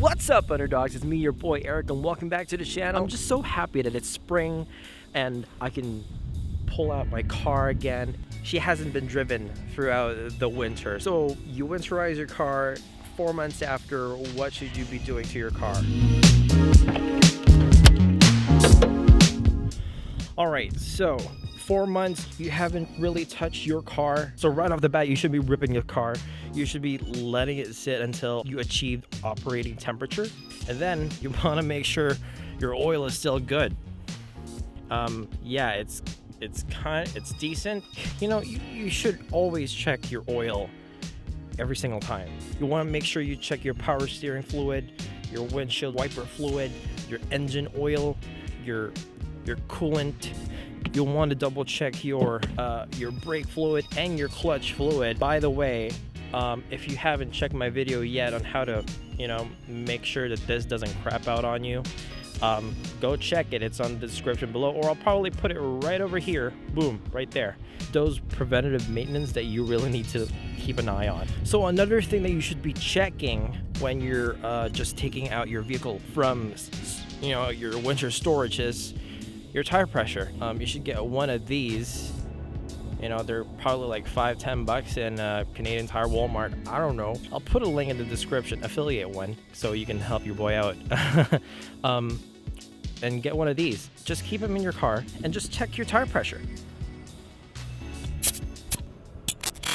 What's up, underdogs? It's me, your boy Eric, and welcome back to the channel. I'm just so happy that it's spring and I can pull out my car again. She hasn't been driven throughout the winter. So you winterize your car 4 months after. What should you be doing to your car? All right, so 4 months you haven't really touched your car. So right off the bat, you should be ripping your car. You should be letting it sit until you achieve operating temperature. And then you want to make sure your oil is still good. Yeah, it's decent. You know, you should always check your oil every single time. You want to make sure you check your power steering fluid, your windshield wiper fluid, your engine oil, your coolant. You'll want to double check your brake fluid and your clutch fluid. By the way, if you haven't checked my video yet on how to, make sure that this doesn't crap out on you, go check it. It's on the description below, or I'll probably put it right over here. Boom, right there. Those preventative maintenance that you really need to keep an eye on. So another thing that you should be checking when you're just taking out your vehicle from, your winter storage is your tire pressure. You should get one of these. They're probably like $5-10 in Canadian Tire, Walmart. I don't know. I'll put a link in the description, affiliate one, so you can help your boy out. And get one of these. Just keep them in your car and just check your tire pressure.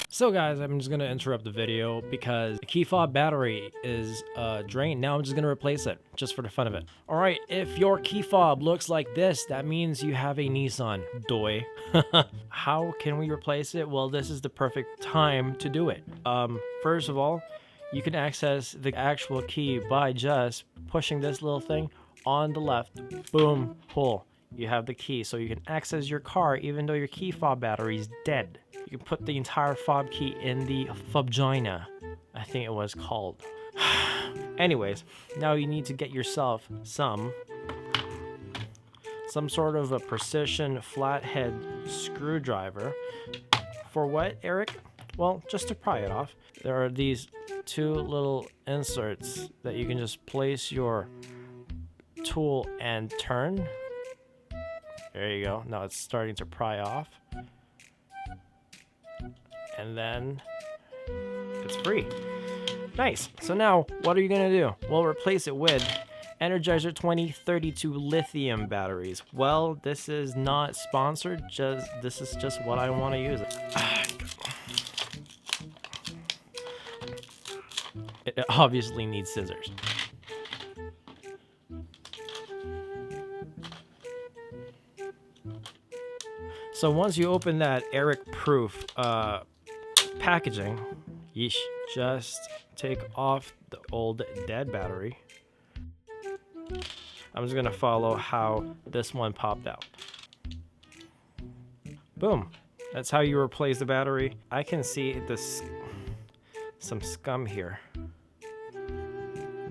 So guys, I'm just gonna interrupt the video because the key fob battery is drained. Now I'm just gonna replace it just for the fun of it. All right, if your key fob looks like this, that means you have a Nissan. Doy. How can we replace it? Well, this is the perfect time to do it. First of all, you can access the actual key by just pushing this little thing on the left. Boom, pull. You have the key, so you can access your car even though your key fob battery is dead. You can put the entire fob key in the fobgina, I think it was called. Anyways, now you need to get yourself some sort of a precision flathead screwdriver. For what, Eric? Well, just to pry it off. There are these two little inserts that you can just place your tool and turn. There you go. Now it's starting to pry off. And then it's free. Nice. So now what are you gonna do? Well, replace it with Energizer 2032 lithium batteries. Well, this is not sponsored, this is just what I want to use. It obviously needs scissors. So once you open that Eric proof packaging, yeesh, just take off the old dead battery. I'm just gonna follow how this one popped out. Boom. That's how you replace the battery. I can see this, some scum here.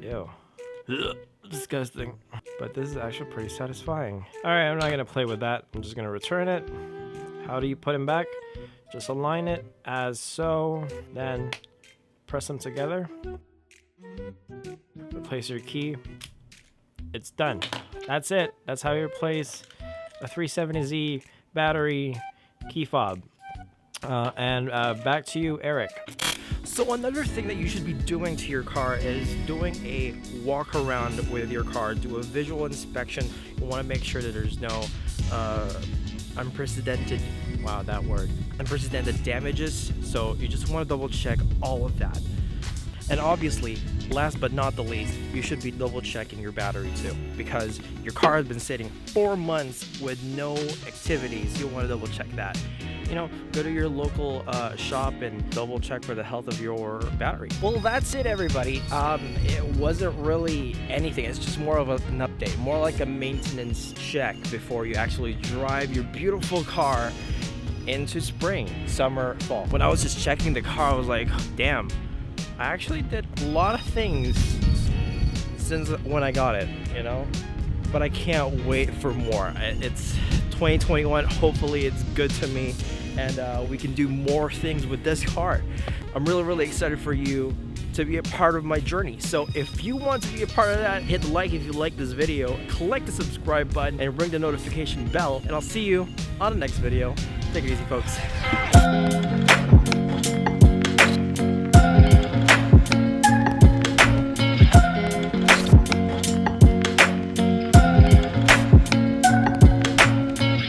Ew. Ugh, disgusting. But this is actually pretty satisfying. All right, I'm not gonna play with that. I'm just gonna return it. How do you put them back? Just align it as so, then press them together. Replace your key. It's done. That's it. That's how you replace a 370Z battery key fob. Back to you, Eric. So another thing that you should be doing to your car is doing a walk around with your car. Do a visual inspection. You want to make sure that there's no unprecedented damages. So you just want to double check all of that. And obviously, last but not the least, you should be double checking your battery too, because your car has been sitting 4 months with no activities. You'll want to double check that. Go to your local shop and double check for the health of your battery. Well, that's it, everybody. It wasn't really anything. It's just more of an update, more like a maintenance check before you actually drive your beautiful car into spring, summer, fall. When I was just checking the car, I was like, damn, I actually did a lot of things since when I got it, but I can't wait for more. It's 2021. Hopefully it's good to me and we can do more things with this car. I'm really excited for you to be a part of my journey. So if you want to be a part of that, hit like if you like this video, click the subscribe button, and ring the notification bell, and I'll see you on the next video. Take it easy, folks.